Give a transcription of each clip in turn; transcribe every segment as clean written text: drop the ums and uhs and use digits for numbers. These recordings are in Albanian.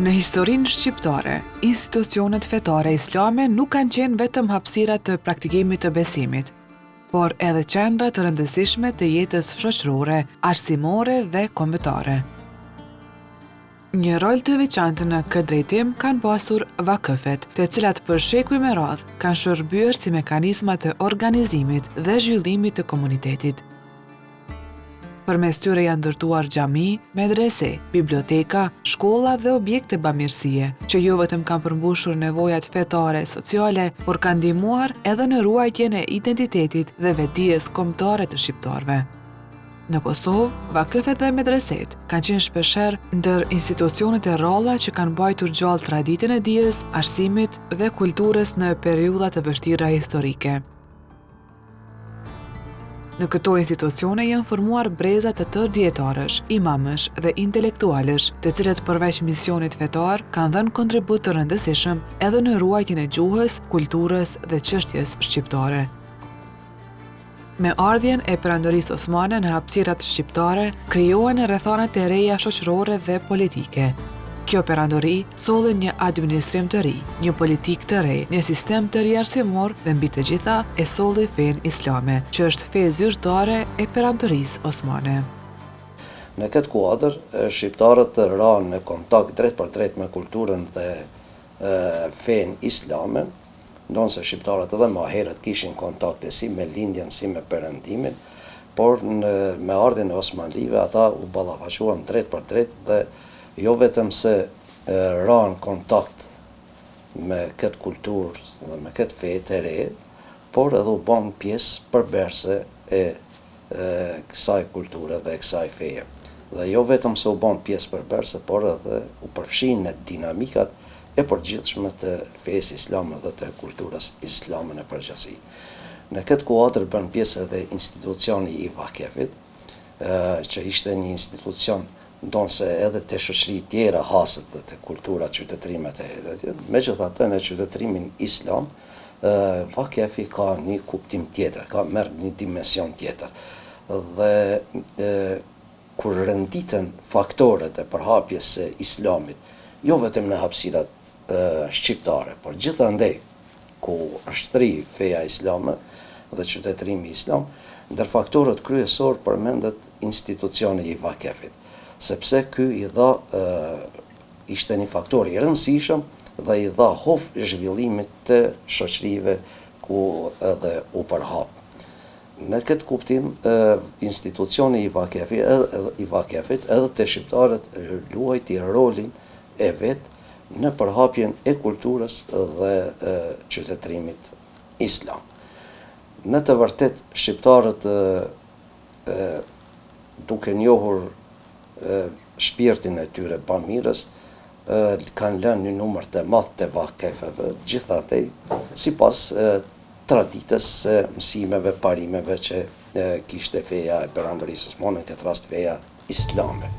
Në historinë shqiptare, institucionet fetare islame nuk kanë qenë vetëm hapësira të praktikimit të besimit, por edhe qendra të rëndësishme të jetës shoqërore, arsimore dhe kombëtare. Një rol të veçantë në këtë drejtim kanë pasur vakëfet, të cilat për shekuj me radhë kanë shërbyer si mekanizma të organizimit dhe zhvillimit të komunitetit. Përmes tyre janë ndërtuar xhami, medrese, biblioteka, shkolla dhe objekte bamirësie, që jo vetëm kanë përmbushur nevojat fetare, sociale, por kanë ndihmuar edhe në ruajtjen e identitetit dhe vetdijes kombëtare të shqiptarëve. Në Kosovë, vakëfet dhe medreset kanë qenë shpeshherë ndër institucionet e rralla që kanë mbajtur gjallë traditën e dijes, arsimit dhe kulturës në periudha të vështira historike. Në këto institucione janë formuar breza të tërë dietarësh, imamësh dhe intelektualësh, të cilët përveç misionit fetar kanë dhënë kontribut të rëndësishëm edhe në ruajtjen e gjuhës, kulturës dhe çështjes shqiptare. Me ardhjen e perandorisë osmane në hapësirat shqiptare, krijohen rrethanat e reja shoqërore dhe politike. Kjo perandori solli një administrim të ri, një politikë të re, një sistem të ri arsimor dhe mbi të gjitha e solli fenë islame, që është fe zyrtare e perandorisë osmane. Në këtë kuadër, shqiptarët ranë në kontakt drejt për drejt me kulturën dhe fenë islame, ndonë se shqiptarët edhe më herët kishin kontakte si me lindjen, si me perëndimin, por me ardhjen e osmanlive ata u ballafaquan drejt për drejt dhe jo vetëm se ranë kontakt me këtë kulturë dhe me këtë fe të re, por edhe u bën pjesë përberse e kësaj kulture dhe kësaj feje. Dhe jo vetëm se u bën pjesë përberse, por edhe u përfshin në dinamikat e përgjithshme të fesë islame dhe të kulturës islame në përgjithësi. Në këtë kuadër bën pjesë edhe institucioni i vakefit, që ishte një institucion ndonë se edhe të shoqëri tjera hasët dhe të kultura qytetrimet e megjithatë në qytetrimin islam, vakefi ka një kuptim tjetër, merr një dimension tjetër. Dhe kur renditen faktorët e përhapjes së islamit, jo vetëm në hapësirat shqiptare, por gjithandej ku është rri feja islame dhe qytetrimi islam, ndër faktorët kryesor përmendet institucioni i vakefit, sepse ky ishte një faktor i rëndësishëm dhe i dha hof zhvillimit të shoqërive ku edhe u përhap. Në këtë kuptim, institucioni i vakefit edhe të shqiptarët luajti rolin e vet në përhapjen e kulturës dhe qytetrimit islam. Në të vërtet, shqiptarët duke njohur shpirtin e tyre bamirës, kanë lënë një numër të madh të vakefeve, gjithandej sipas traditës së mësimeve, parimeve që kishte feja e perandorisë osmane, në këtë rast feja islame.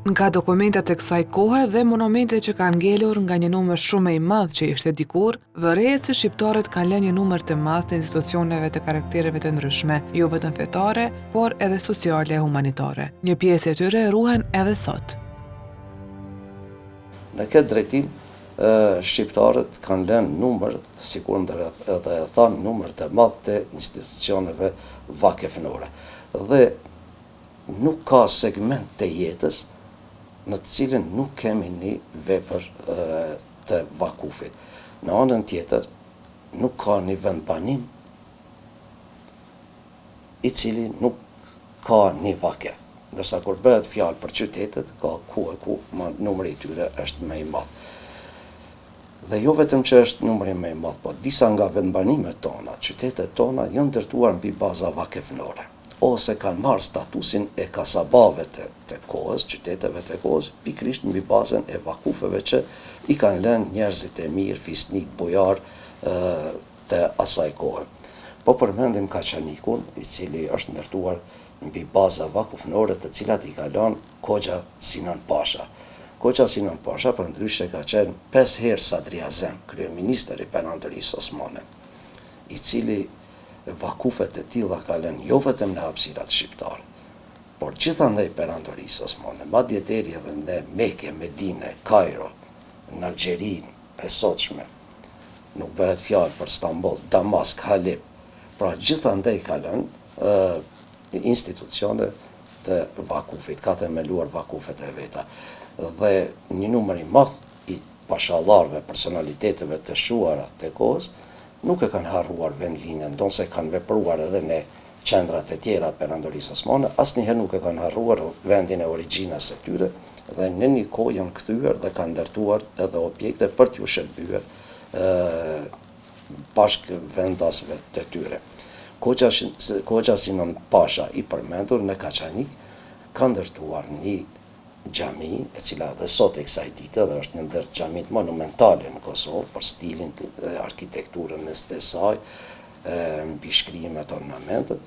Nga dokumentat e kësaj kohe dhe monumentet që kanë ngelur nga një numër shumë i madh që ishte dikur, vërehet se shqiptarët kanë lënë një numër të madh të institucioneve të karaktereve të ndryshme, jo vetëm fetare, por edhe sociale e humanitare. Një pjesë e tyre ruhen edhe sot. Në këtë drejtim, shqiptarët kanë lënë numër, sikur edhe thanë, numër të madh të institucioneve vakefnore. Dhe nuk ka segment të jetës në të cilin nuk kemi një vepër të vakufit. Në anën tjetër, nuk ka një vendbanim i cili nuk ka një vakef. Ndërsa kur bëhet fjalë për qytetet, ka ku e ku, numri i tyre është më i madh. Dhe jo vetëm që është numri më i madh, por disa nga vendbanimet tona, qytetet tona janë ndërtuar mbi baza vakefnore, ose kanë marrë statusin e kasabave të kohës, qyteteve të kohës, pikrisht mbi bazën e vakufeve që i kanë lënë njerëzit e mirë, fisnik, bujar të asaj kohe. Po përmendim Kaçanikun, i cili është ndërtuar mbi baza vakufnore të cilat i ka lënë Hoxha Sinan Pasha. Hoxha Sinan Pasha përndryshe ka qenë 5 herë Sadriazem, kryeministër i perandorisë osmane, i cili vakufet e tilla ka lënë jo vetëm në hapësirat shqiptare, Por gjithandaj perandorisë osmane, madje deri edhe në Mekë, Medinë, Kairo, në Algjerinë e sotshme, nuk bëhet fjalë për Stamboll, Damask, Halep, pra gjithandaj ka lënë institucione të vakufit, ka themeluar vakufet e veta. Dhe një numër i madh i pashallarëve, personaliteteve të shuara të kohës, nuk e kanë harruar vendlinjen, ndonse kanë vepruar edhe në qendrat e tjera të perandorisë osmane, asnjëherë nuk e kanë harruar vendin e origjinës së tyre, dhe në një kohë janë kthyer dhe kanë ndërtuar edhe objekte për t'ju shërbyer bashkë vendasve të tyre. Koqa Sinon Pasha i përmendur në Kaçanik ka ndërtuar një xhami, e cila dhe sot e kësaj dite dhe është një ndër xhamit monumentale në Kosovë për stilin dhe arkitekturën e saj, mbi shkrimet, ornamentet,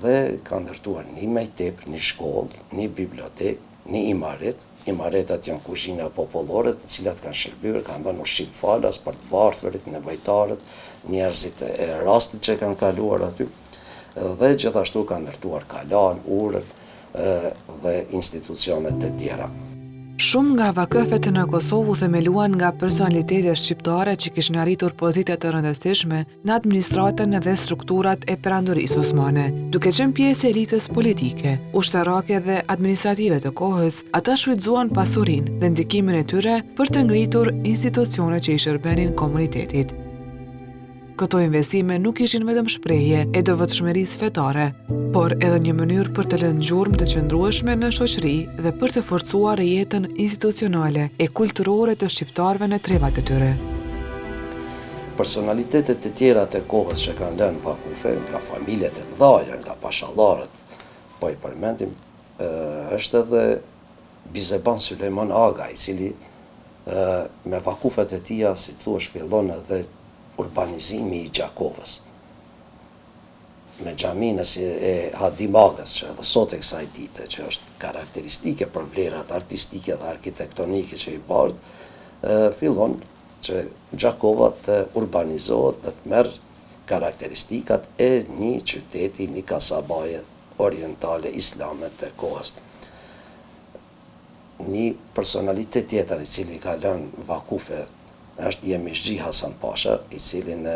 dhe ka ndërtuar një mejtep, një shkollë, një bibliotek, një imaret. Imaretat janë kuzhina popullore, të cilat kanë shërbyer, kanë dhënë ushqim falas për të varfërit, nevojtarët, njerëzit e rastit që kanë kaluar aty, dhe gjithashtu kanë ndërtuar kalan, urën dhe institucionet e tjera. Shumë nga vakëfet në Kosovë u themeluan nga personalitetet shqiptare që kishin arritur pozita të rëndësishme në administratën dhe strukturat e perandorisë osmane. Duke qenë pjesë e elitës politike, ushtarake dhe administrative të kohës, ata shfrytzuan pasurinë dhe ndikimin e tyre për të ngritur institucione që i shërbenin komunitetit. Këto investime nuk ishin vetëm shprehje e devotshmërisë fetare, por edhe një mënyrë për të lënë gjurmë të qëndrueshme në shoqëri dhe për të forcuar jetën institucionale e kulturore të shqiptarëve në trevat e tyre. Personalitetet e tjera të kohës që kanë lënë vakufe, nga familjet e mëdha, nga pashallarët, po i përmendim, është edhe Bizeban Sulejman Aga, i cili me vakufet e tija, si thuaç, fillon edhe urbanizimi i Gjakovës. Me xhaminë e Hadim Agës, që edhe sot e kësaj dite, që është karakteristike për vlerat artistike dhe arkitektonike që i bardh, fillon që Gjakova të urbanizohet dhe të merr karakteristikat e një qyteti, një kasabaje orientale islame të kohës. Një personalitet tjetër i cili ka lënë vakufe është Jemishxhi Hasan Pasha, i cilin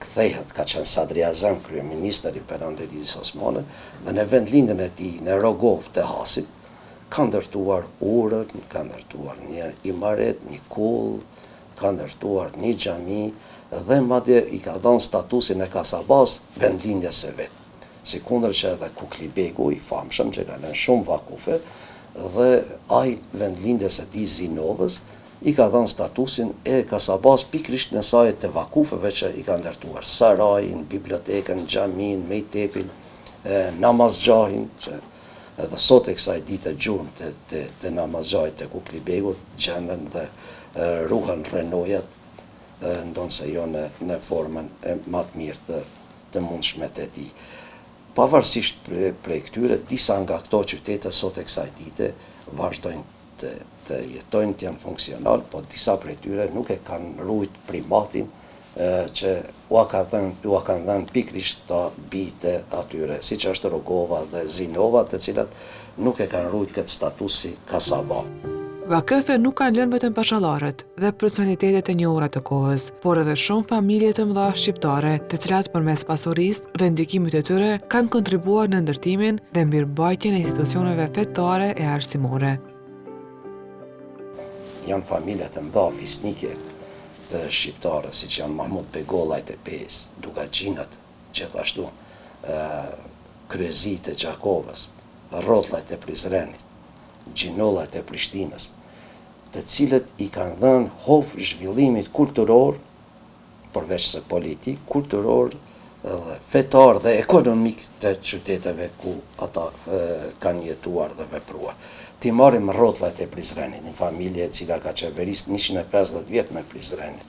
kthehet, ka qenë Sadri Azam, kryeministër i perandorisë osmane, dhe në vendlindjen e tij në Rogov të Hasit, ka ndërtuar urën, ka ndërtuar një imaret, një kull, ka ndërtuar një xhami, dhe madje i ka dhënë statusin e kasabas vendlindjes së vet. Sikundër që edhe Kuklibegu, i famshëm, që ka lënë shumë vakufe, dhe ai vendlindjes së tij Zinovës i ka dhënë statusin e kasabas pikrisht në saj të vakufeve që i ka ndërtuar sarajin, bibliotekën, xhamin, mejtepin, namazgjahin, që edhe sot e kësaj dite gjurmë të namazgjahit të Kuklibegut gjenden dhe ruhen renojat, ndonse jo në formën e më të mirë të mundshme të tij. Pavarësisht prej këtyre, disa nga këto qytete sot e kësaj dite vazhdojnë të jetojnë, të janë funksional, po disa prej tyre nuk e kanë ruajt primatin që u kanë dhënë pikrisht të bijtë atyre, siç është Rogova dhe Zinova, të cilat nuk e kanë ruajt këtë status si kasaba. Vakëfe nuk kanë lënë vetëm pashallarët dhe personalitetet e njohura të kohës, por edhe shumë familje të mëdha shqiptare, të cilat përmes pasurisë dhe ndikimit të tyre kanë kontribuar në ndërtimin dhe mirëmbajtjen e institucioneve fetare e arsimore. Janë familjet e mëdha fisnike të shqiptare, siç janë Mahmud Begollajt e Pes, Dugaxhinat, gjithashtu Kryezit e Gjakovës, Rrollajt e Prizrenit, Gjinollajt e Prishtinës, të cilët i kanë dhënë hov zhvillimit kulturor, përveç se politik, kulturor dhe fetar dhe ekonomik të qyteteve ku ata kanë jetuar dhe vepruar. Ti marrim Rrollajt e Prizrenit, një familje e cila ka qeverisë 150 vjet me Prizrenin,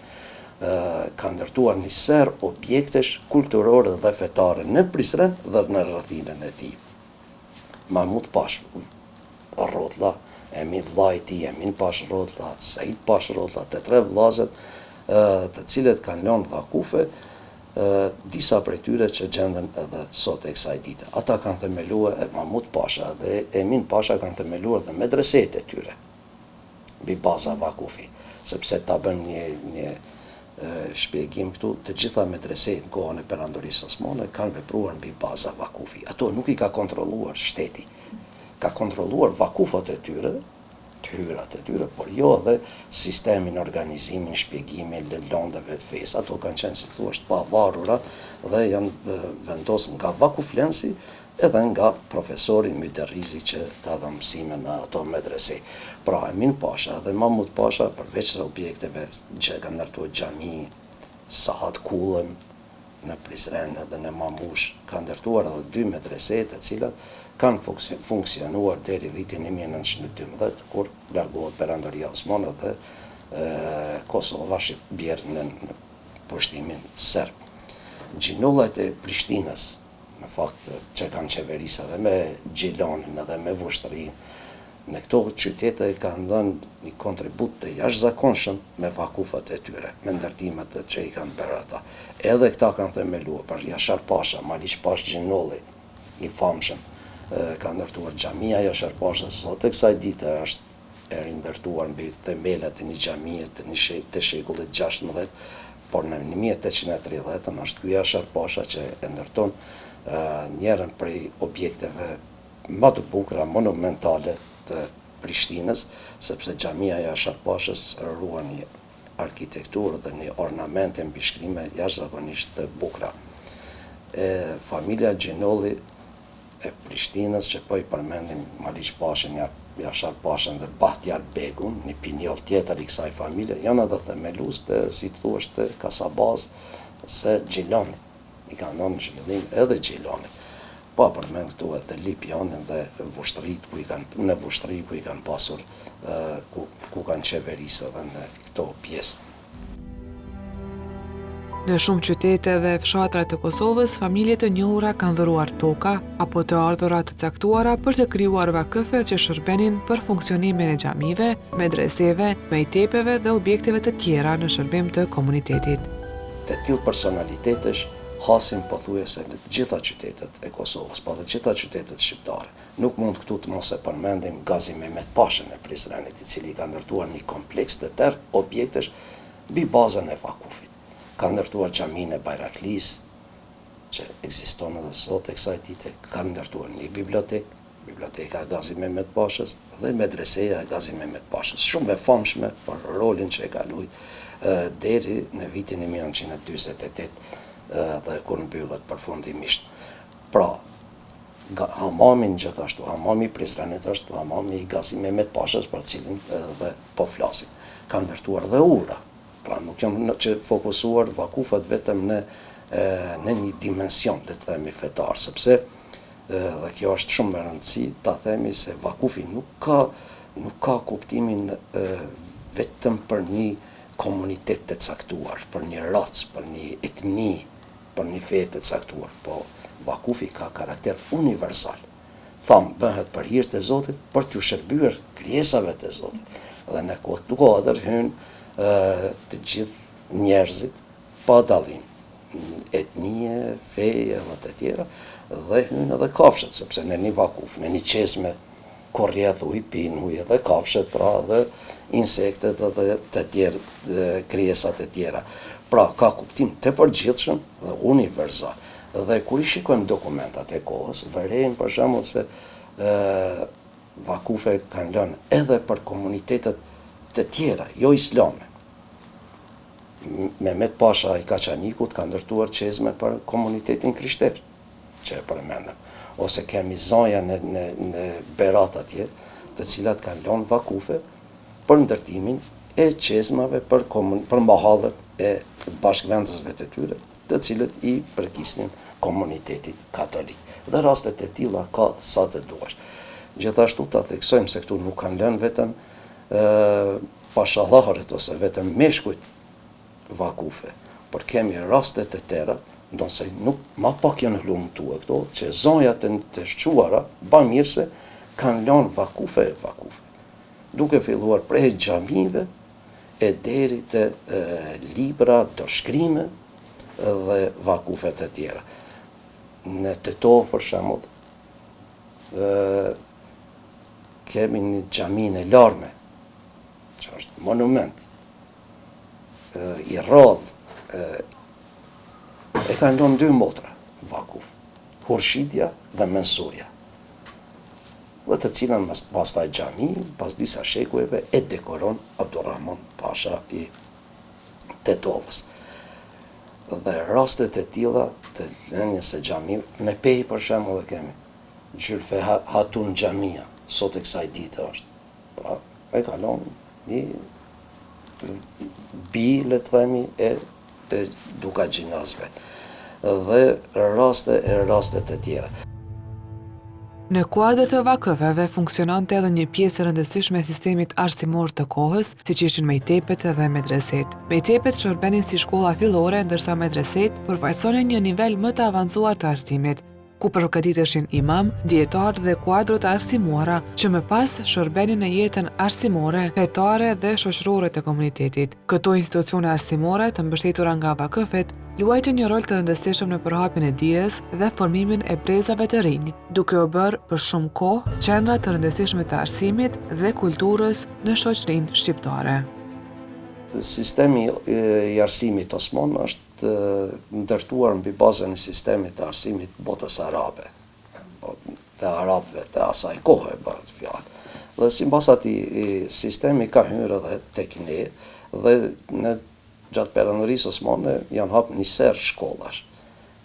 ka ndërtuar një ser objektesh kulturore dhe fetare në Prizren dhe në rrethinën e tij. Mahmud Pash Rrolla, Emin vllai i tij, Emin Pash Rrolla, Said Pash Rrolla, të tre vllazët, të cilët kanë lënë vakufe disa prej tyre që gjenden edhe sot e kësaj dite. Ata kanë themeluar, Mahmud Pasha dhe Emin Pasha kanë themeluar dhe medreset e tyre, mbi baza vakufi, sepse ta bën një shpjegim këtu, të gjitha medreset në kohën e perandorisë osmane kanë vepruar mbi baza vakufi. Ato nuk i ka kontrolluar shteti, ka kontrolluar vakufat e tyre, të hyrat e tyre, por jo edhe sistemin, organizimin, shpjegimin, lëndëve të fesë. Ato kanë qenë, si thua, të pavarura dhe janë vendosur nga vakuflensi edhe nga profesori Myderrizi që ka dhënë mësime në ato medrese. Pra, Emin Pasha dhe Mahmud Pasha, përveç objekteve që kanë ndërtuar xhami, Sahat Kullën në Prizren dhe në Mamush, kanë ndërtuar edhe 2 medrese të cilat kanë funksionuar deri vitin 1912, kur largohet perandoria osmane dhe Kosova bjerë në pushtimin serb. Gjinollat e Prishtinës, në fakt që kanë qeverisë edhe me Gjilonin edhe me Vushtrrinë, në këto qytete kanë dhënë një kontribut të jashtëzakonshëm me vakufat e tyre, me ndërtimet që i kanë bërë ata. Edhe këta kanë themeluar, për Jashar Pasha, Maliq Pash Gjinolli, i famshëm, ka ndërtuar xhamia Jashar Pasha, sot e kësaj dite është e rindërtuar mbi themelet e një xhamie të shekullit 16, por në 1830 është ky Jashar Pasha që e ndërton njërën prej objekteve më të bukura monumentale të Prishtinës, sepse xhamia Jashar Pashës ruan një arkitekturë dhe një ornamente mbi shkrime jashtëzakonisht të bukura. Familja Gjinolli e Prishtinës, që po i përmendim Maliq Pashën, Jashar Pashën dhe Bahtjar Begun, një pinjoll tjetër i kësaj familje, janë edhe themelues të, si të thuash, të kasabaz se Gjilonit. I kanë dhënë në zhvillim edhe Gjilonit. Pa përmend këtu edhe Lipjanin dhe Vushtrrinë, në Vushtrri ku i kanë pasur, ku kanë qeverisë edhe në këto pjesë. Në shumë qytete dhe fshatra të Kosovës, familje të njohura kanë dhëruar toka apo të ardhura të caktuara për të krijuar vakëfe që shërbenin për funksionimin e xhamive, medreseve, mejtepeve dhe objekteve të tjera në shërbim të komunitetit. Të tillë personalitetesh hasin pothuajse në të gjitha qytetet e Kosovës, pa të gjitha qytetet shqiptare. Nuk mund këtu të mos e përmendim Gazi Mehmet Pashën e Prizrenit, i cili ka ndërtuar një kompleks të tërë objektesh mbi bazën e vakufit. Ka ndërtuar xhaminë e Bajraklis, që ekziston edhe sot e kësaj dite, ka ndërtuar një bibliotekë, biblioteka e Gazi Mehmet Pashës dhe medreseja e Gazi Mehmet Pashës, shumë e famshme për rolin që e ka luajtur deri në vitin 1948 dhe kur mbyllet përfundimisht. Pra, hamamin gjithashtu, hamami i Prizrenit është hamami i Gazi Mehmet Pashës, për cilin dhe po flasim. Ka ndërtuar dhe ura. Pra, nuk janë që fokusuar vakufat vetëm në një dimension, le të themi, fetar, sepse dhe kjo është shumë e rëndësishme ta themi se vakufi nuk ka kuptimin vetëm për një komunitet të caktuar, për një racë, për një etni, për një fe të caktuar, po vakufi ka karakter universal. Thamë, bëhet për hir të Zotit, për t'u shërbyer krijesave të Zotit. Dhe në këtë kuadër hynë të gjithë njerëzit pa dallim, etnie, feje dhe të tjera, dhe hynë edhe kafshët, sepse në një vakuf, në një qesme, kur rrjedh ujë, pinë ujë edhe kafshët, pra dhe insektet dhe të tjerë, krijesat e tjera. Pra, ka kuptim të përgjithshëm dhe universal. Dhe kur i shikojmë dokumentat e kohës, vërejmë për shembull se vakufe kanë lënë edhe për komunitetet të tjera, jo islame. Mehmet Pasha i Kaçanikut ka ndërtuar çezme për komunitetin krishter, që e përmendëm. Ose kemi zonja në Berat atje, të cilat kanë lënë vakufe për ndërtimin e çezmave për mahallet e bashkëvendësve të tyre, të cilët i përkisnin komunitetit katolik. Dhe rastet e tilla ka sa të duash. Gjithashtu ta theksojmë se këtu nuk kanë lënë vetëm pashallarët ose vetëm meshkujt vakufe, por kemi rastet e tjera, ndonse nuk ma pak janë lumtuar këto, që zonjat të shquara, bamirëse, kanë lënë vakufe, duke filluar prej xhamive e deri te libra, dorëshkrime, dhe vakufet e tjera. Në Tetov, për shembull, kemi një xhamin e larme, që është monument, i rrodh, e kanë lënë 2 motra vakuf, Hurshidja dhe Mensurja, dhe të cilën pastaj xhami, pas disa shekujve, e dekoron Abdurrahman Pasha i Tetovës. Dhe rastet e tilla të lënies së xhamive, në Pej për shembull kemi Gjylfe Hatun Xhamia, sot e kësaj dite është. Pra, e kalon një le të themi, e Duka Gjinazve. Dhe rastet e tjera. Në kuadër të vakëfeve funksiononte edhe një pjesë e rëndësishme e sistemit arsimor të kohës, siç ishin mejtepet dhe medreset. Mejtepet shërbenin si shkolla fillore, ndërsa medreset përfaqësonin një nivel më të avancuar të arsimit, ku përgatiteshin imam, dietar dhe kuadrot arsimuara që më pas shërbenin në jetën arsimore, fetare dhe shoqërore të komunitetit. Këto institucione arsimore të mbështetura nga vakëfet luajtën një rol të rëndësishëm në përhapjen e dijes dhe formimin e brezave të rinj, duke u bërë për shumë kohë qendra të rëndësishme të arsimit dhe kulturës në shoqërinë shqiptare. Sistemi i arsimit osman është ndërtuar mbi bazën e sistemit të arsimit botës arabe, të arabëve të asaj kohe, bëhet fjalë. Dhe sipas atij sistemi ka hyrë edhe tek ne, dhe në gjatë perandorisë osmane janë hapur një serë shkollash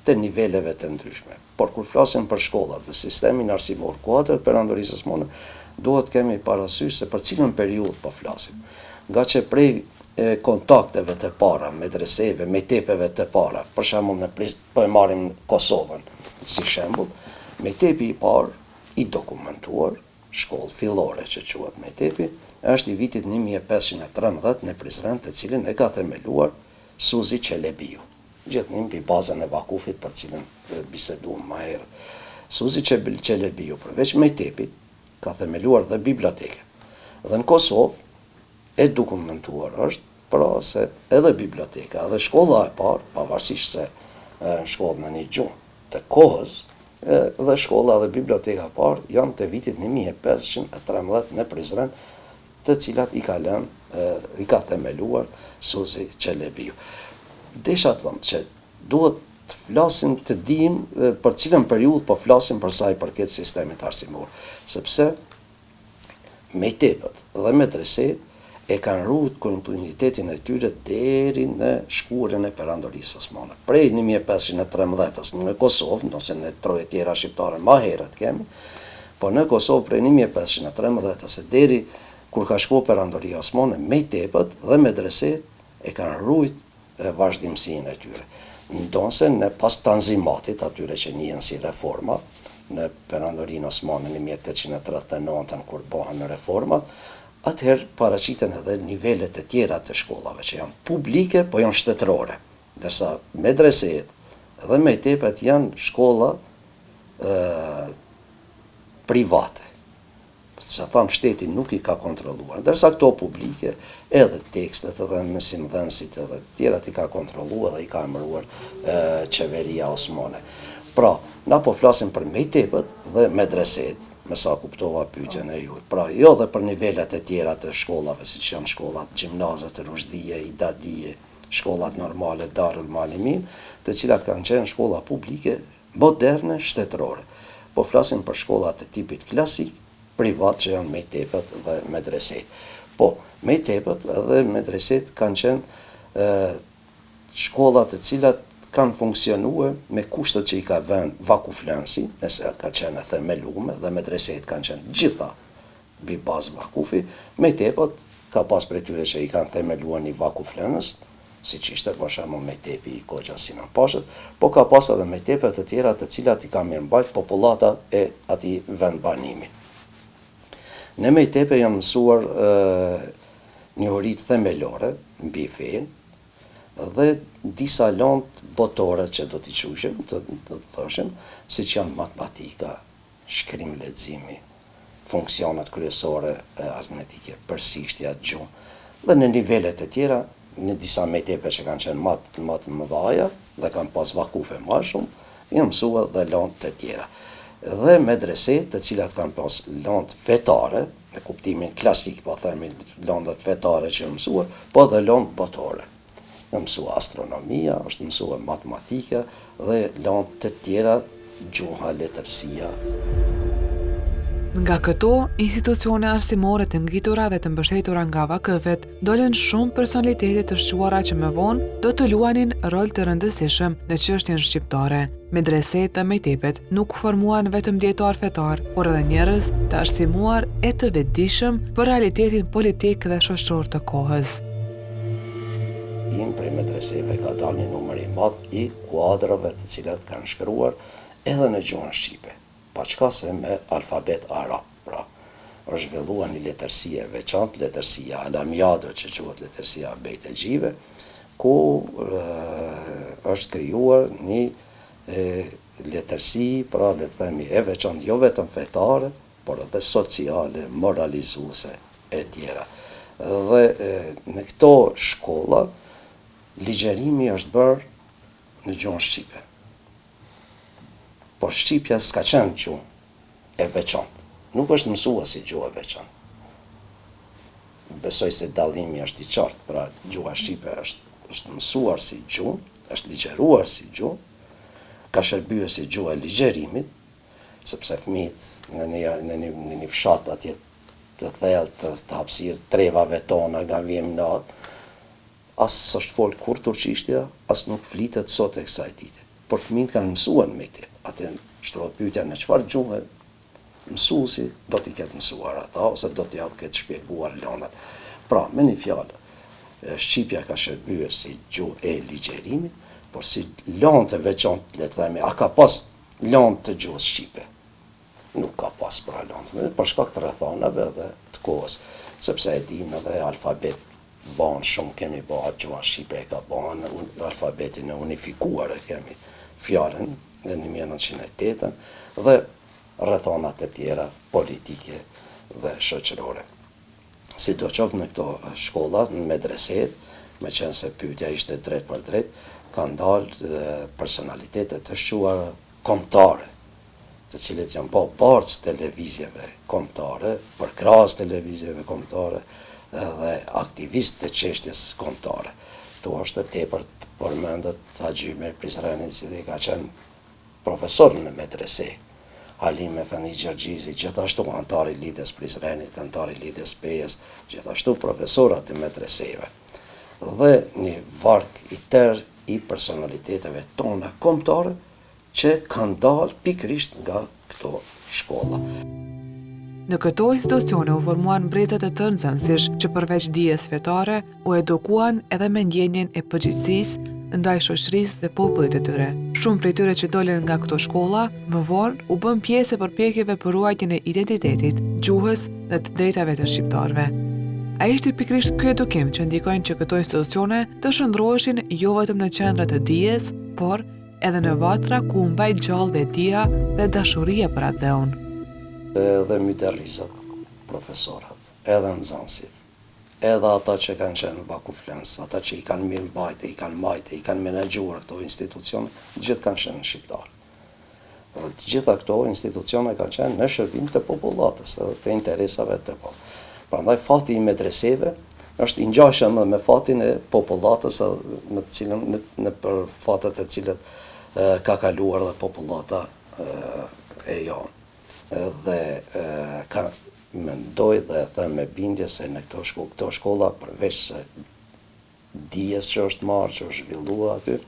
të niveleve të ndryshme. Por kur flasim për shkollat dhe sistemin arsimor kuadër perandorisë osmane, duhet kemi parasysh se për cilën periudhë po flasim. Nga që prej kontakteve të para, medreseve, mejtepeve të para, për shembull po e marrim Kosovën si shembull, mejtepi i parë i dokumentuar, shkollë fillore që quhet mejtepi, është i vitit 1513 në Prizren, të cilin e ka themeluar Suzi Çelebiu. Gjithmonë mbi bazën e vakufit për cilën biseduam më herët. Suzi Çelebiu, përveç mejtepit, ka themeluar dhe biblioteke. Dhe në Kosovë e dokumentuar është, pra se edhe biblioteka, edhe shkolla e parë, pavarësisht se në shkollë në një gjuhë të kohës, dhe shkolla dhe biblioteka e parë janë të vitit 1513 në Prizren, të cilat i ka themeluar Suzi Çelebiu. Desha të them që duhet të flasim, të dim për cilën periudhë po flasim për sa i përket sistemit arsimor, sepse mejtepet dhe medreset e kanë ruajtur kontinuitetin e tyre deri në shkurën e perandorisë osmane. Prej 1513-s në Kosovë, ose në troje tjera shqiptare më herët kemi, po në Kosovë prej 1513-s deri kur ka shkuar perandoria osmane, mejtepet dhe medreset e kanë ruajtur vazhdimsinë e tyre. Ndonse në pas tanzimatit, atyre që njihen si reforma, në perandorinë osmane në 1839 kur bëhen reformat, atëherë paraqiten edhe nivelet e tjera të shkollave që janë publike, po janë shtetërore, ndërsa medreset dhe mejtepet janë shkolla private. Sa thamë, shteti nuk i ka kontrolluar, ndërsa këto publike, edhe tekstet edhe mësimdhënësit edhe të tjerat i ka kontrolluar dhe i ka emëruar qeveria osmane. Pra, na po flasim për mejtepet dhe medreset, me sa kuptova pyetjen e juaj. Pra, jo dhe për nivelet e tjera të shkollave, siç janë shkollat gjimnazet e Rushdie, Idadie, shkollat normale Darul Malimin, të cilat kanë qenë shkolla publike, moderne, shtetërore. Po flasim për shkollat e tipit klasik, privat që janë mejtepet dhe medreset. Po, mejtepet dhe medreset kanë qenë shkollat të cilat kanë funksionuar me kushtet që i ka vënë vakuflensi, nëse ka qenë themelume, dhe medreset kanë qenë gjitha mbi bazë vakufi, mejtepet ka pas prej tyre që i kanë themeluar një vakuflenës, siç ishte për shembull mejtepi i Koxha Sinan Pashës, po ka pas edhe mejtepet të tjera të cilat i ka mirëmbajt popullata e atij vendbanimi. Në mejtepe janë mësuar njohuritë themelore mbi fenë dhe disa lëndë botore që do t'i qushim, do të thoshim, siç janë matematika, shkrim leximi, funksionet kryesore aritmetike, përsishtja, gjuhë, dhe në nivelet e tjera, në disa mejtepe që kanë qenë më të mëdha, dhe kanë pas vakufe më shumë, janë mësua dhe lanë të tjera. Dhe medreset të cilat kanë pas lanë vetare, në kuptimin klasik, po themi landat vetare që janë mësuar, po dhe lanë botore. Janë mësua astronomia, është mësua matematika dhe lanë të tjera, gjuha, letërsia. Nga këto, institucione arsimore të ngritura dhe të mbështetura nga vakëvet, dolën shumë personalitetet të shquara që më vonë do të luanin rol të rëndësishëm në çështjen shqiptare. Medreset dhe mejtepet nuk formuan vetëm dietar fetar, por edhe njerëz të arsimuar e të vetëdijshëm për realitetin politik dhe shoqëror të kohës. Prej medreseve ka dalë një numër i madh i kuadrave të cilat kanë shkruar edhe në gjuhën shqipe, pa çka se me alfabet arab. Pra, është zhvilluar një letërsi e veçantë, letërsia Alamiado, që quhet letërsia Bejtegjive, ku është krijuar një letërsi, pra le të themi e veçantë, jo vetëm fetare, por edhe sociale, moralizuese e tjera. Dhe në këto shkolla ligjerimi është bërë në gjuhën shqipe. Por shqipja s'ka qenë gjuhë e veçantë. Nuk është mësua si gjuhë e veçantë. Besoj se dallimi është i qartë, pra gjuha shqipe është mësuar si gjuhë, është ligjeruar si gjuhë, ka shërbyer si gjuhë e ligjerimit, sepse fëmijët në një fshat atje të thellë të hapësirë trevave tona nga vjem natë, as s'është folë kur turqishtja, as nuk flitet sot e kësaj dite. Por fëmijët kanë mësuar në mektep. Atë shtrohet pyetja në çfarë gjuhë mësuesi do t'i ketë mësuar ata, ose do t'i ketë shpjeguar lëndat. Pra, me një fjalë, shqipja ka shërbyer si gjuhë e ligjerimit, por si lëndë të veçantë, le të themi, a ka pas lëndë të gjuhës shqipe? Nuk ka pas pra lëndë, për shkak të rrethonave dhe të kohës, sepse e dim edhe alfabet banë shumë kemi bërë, gjuha shqipe e ka banë, alfabetin e unifikuar e kemi fjalën në 1908 dhe rrethonat e tjera politike dhe shoqërore. Sidoqoftë në këto shkolla, në medreset, me qenë se pyetja ishte drejt për drejt, kanë dalë personalitetet të shquara kombëtare, të cilët janë po bartës televizjeve kombëtare, përkrahas televizjeve kombëtare dhe aktivistë të çështjes kombëtare. Tu është tepër të përmendet Haxhi Ymer Prizreni, i cili ka qenë profesor në medrese, Halim Efendi Gjergjizi, gjithashtu antar i Lidhjes Prizrenit, antar i Lidhjes Pejës, gjithashtu profesorat të medreseve. Dhe një varg i tërë i personaliteteve tona kombëtare që kanë dalë pikërisht nga këto shkolla. Në këto institucione u formuan mbretët e tërë nxënësish që përveç dijes fetare u edukuan edhe me ndjenjen e përgjegjësisë ndaj shoqërisë dhe popullit të tyre. Shumë prej tyre që dolën nga këto shkolla, më vonë u bën pjesë e përpjekjeve për ruajtjen e identitetit, gjuhës dhe të drejtave të shqiptarëve. A ishte pikërisht ky edukim që ndikojnë që këto institucione të shndroheshin jo vetëm në qendra të dijes, por edhe në vatra ku u mbajt gjallë vetdia dhe dashuria për atë dheun. Edhe myderrizat, profesorat, edhe nxënësit, edhe ata që kanë qenë vakuflens, ata që i kanë mirë mbajtë, i kanë majtë, i kanë menaxhuar këto institucione, të gjithë kanë qenë shqiptarë. Dhe të gjitha këto institucione kanë qenë në shërbim të popullatës dhe të interesave të popullatës. Prandaj fati i medreseve është i ngjashëm me fatin e popullatës në për fatet e cilët ka kaluar dhe popullata e jonë. Dhe mendoj dhe them me bindje se në këto shkolla, përveç se dijes që është marrë, që është zhvillua aty,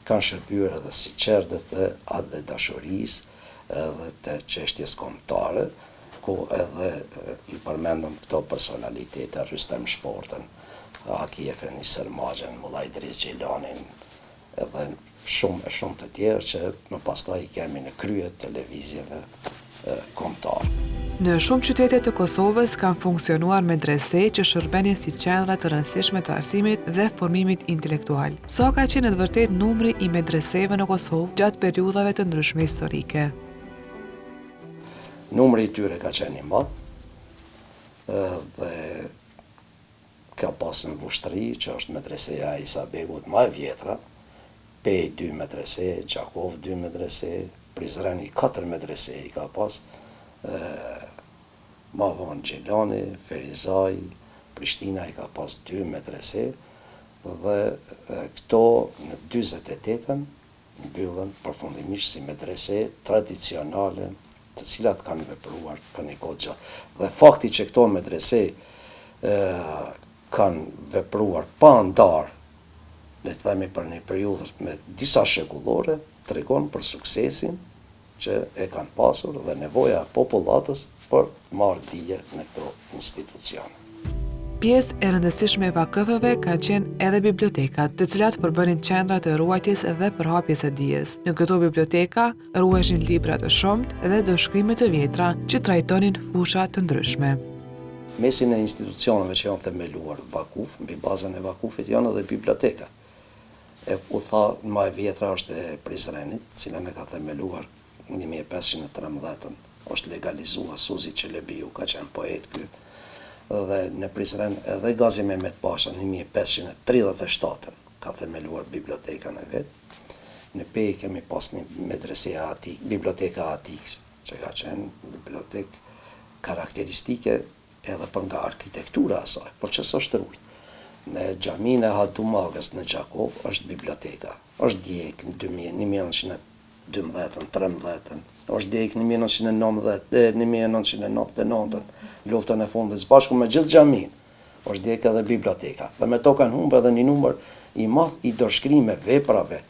kanë shërbyer edhe si qerdhet dhe dashurisë edhe të çështjes kombëtare, ku edhe i përmendëm këto personalitete, Rystem Shportën, Aki Efendi Sërmaxhen, Mullaj Idris Gjilanin, edhe shumë të tjerë që më pastaj i kemi në krye televizjeve kombëtare. Në shumë qytete të Kosovës kanë funksionuar medrese që shërbenin si qendra të rëndësishme të arsimit dhe formimit intelektual. Sa ka qenë në të vërtetë numri i medreseve në Kosovë gjatë periudhave të ndryshme historike? Numri i tyre ka qenë i madh dhe ka pasur në Vushtri, që është medreseja e Isa Begut më e vjetra, Pej 2 medrese, Gjakov 2 medrese, Prizreni 4 medrese i ka pas, ma vonë Gjelani, Ferizaj, Prishtina i ka pas 2 medrese, dhe këto në 48-ën mbyllën përfundimisht si medrese tradicionale, të cilat kanë vepruar për një kohë gjatë. Dhe fakti që këto medrese kanë vepruar pa ndarë, le të themi për një periudhë me disa shekullore, tregon për suksesin që e kanë pasur dhe nevoja e popullatës për marrë dije në këto institucione. Pjesë e rëndësishme e vakëfeve kanë qenë edhe bibliotekat, të cilat përbënin qendra të ruajtjes dhe përhapjes së dijes. Në këto biblioteka ruheshin libra të shumtë dhe dëshkrime të vjetra që trajtonin fusha të ndryshme. Mesin e institucioneve që janë themeluar vakuf, mbi bazën e vakufit janë edhe bibliotekat. U tha, më e vjetra është e Prizrenit, cilën e ka themeluar 1513, është legalizuar Suzi Çelebiu, ka qenë poet ky, dhe në Prizren edhe Gazi Mehmet Pasha 1537 ka themeluar bibliotekën e vetë. Në Pej kemi pas një medreseja atik, biblioteka Atikës, që ka qenë bibliotekë karakteristike edhe për nga arkitektura asaj, por që s'është rujt. Në xhamin e Hadumagës në Gjakov është biblioteka, është djek në 1912-13, është djek në 1999, luftën e fundit bashku me gjithë xhamin, është djek edhe biblioteka. Dhe me to kanë humbë edhe një numër i madh i dorëshkrime veprave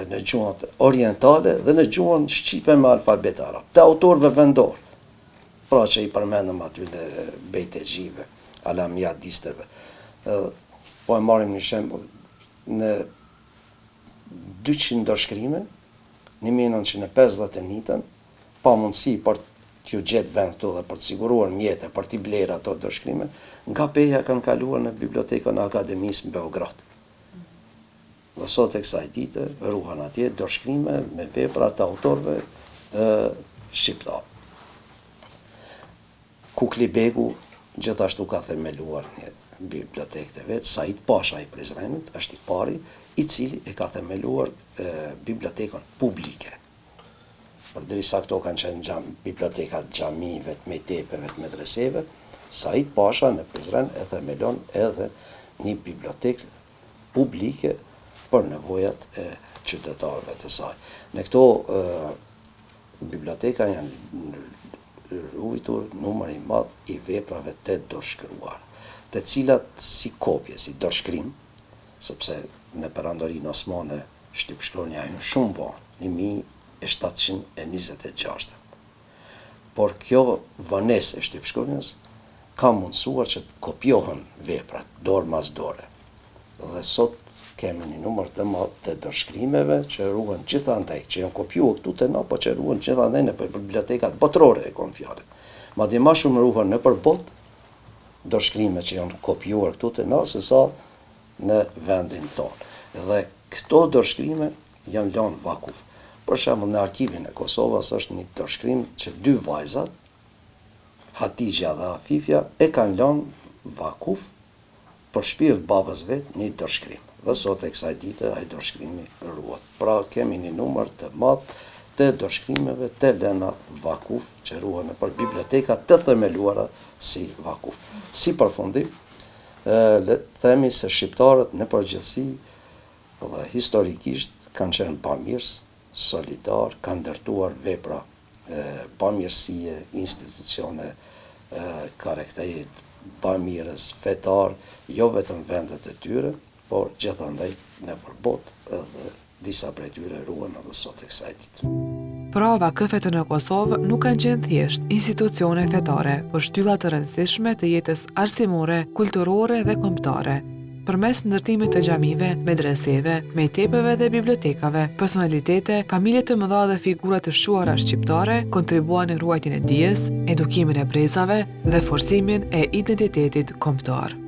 në gjuhën orientale dhe në gjuhën shqipe me alfabet arab, të autorëve vendor, pra që i përmendëm aty në Bejtegjive, Alamjadisteve. Po e marrim një shembull, në 200 dorëshkrime, 1951, pa mundësi për t'ju gjetë vend këtu dhe për të siguruar mjete, për t'i blerë ato dorëshkrime, nga Peja kanë kaluar në Bibliotekën e Akademisë në Beograd. Dhe sot e kësaj dite ruhen atje dorëshkrime me vepra të autorëve shqiptar. Kukli Begu gjithashtu ka themeluar një bibliotekë të vetë, Said Pasha i Prizrenit është i pari i cili e ka themeluar bibliotekën publike. Përderisa këto kanë qenë bibliotekat xhamive, të mektepeve, të medreseve, Said Pasha në Prizren e themelon edhe një bibliotekë publike për nevojat e qytetarëve të saj. Në këto biblioteka janë ruajtur numër i madh i veprave të dorëshkruara, të cilat si kopje, si dorëshkrim, sepse në perandorinë osmane shtypshkronja janë shumë vonë, 1726. Por kjo vonesë e shtypshkronjës ka mundësuar që të kopjohen veprat dorë mas dore. Dhe sot kemi një numër të madh të dorëshkrimeve që ruhen gjithandaj, që janë kopjuar këtu te na, po që ruhen gjithandaj në bibliotekat botërore e kon fjalën. Madje më shumë ruhen nëpër botë dorëshkrime që janë kopjuar këtu te na sesa në vendin tonë. Dhe këto dorëshkrime janë lënë vakuf. Për shembull, në arkivin e Kosovës është një dorëshkrim që 2 vajzat, Hatixha dhe Afifja, e kanë lënë vakuf për shpirt babës vet një dorëshkrim. Dhe sot e kësaj dite ai dorëshkrimi ruhet. Pra kemi një numër të madh të dorëshkrimeve të lëna vakuf që ruhen nëpër biblioteka të themeluara si vakuf. Si përfundim, le të themi se shqiptarët në përgjithësi dhe historikisht kanë qenë bamirës, solidar, kanë ndërtuar vepra bamirësie, institucione, karakterit bamirës, fetar, jo vetëm vendet e tyre, por gjithandaj nëpër botë edhe disa prej tyre ruhen edhe sot e kësaj dite. Pra, vakëfet në Kosovë nuk kanë qenë thjesht institucione fetare, por shtylla të rëndësishme të jetës arsimore, kulturore dhe kombëtare. Përmes ndërtimit të xhamive, medreseve, mektepeve dhe bibliotekave, personalitete, familje të mëdha dhe figura të shuara shqiptare kontribuan në ruajtjen e dijes, edukimin e brezave dhe forcimin e identitetit kombëtar.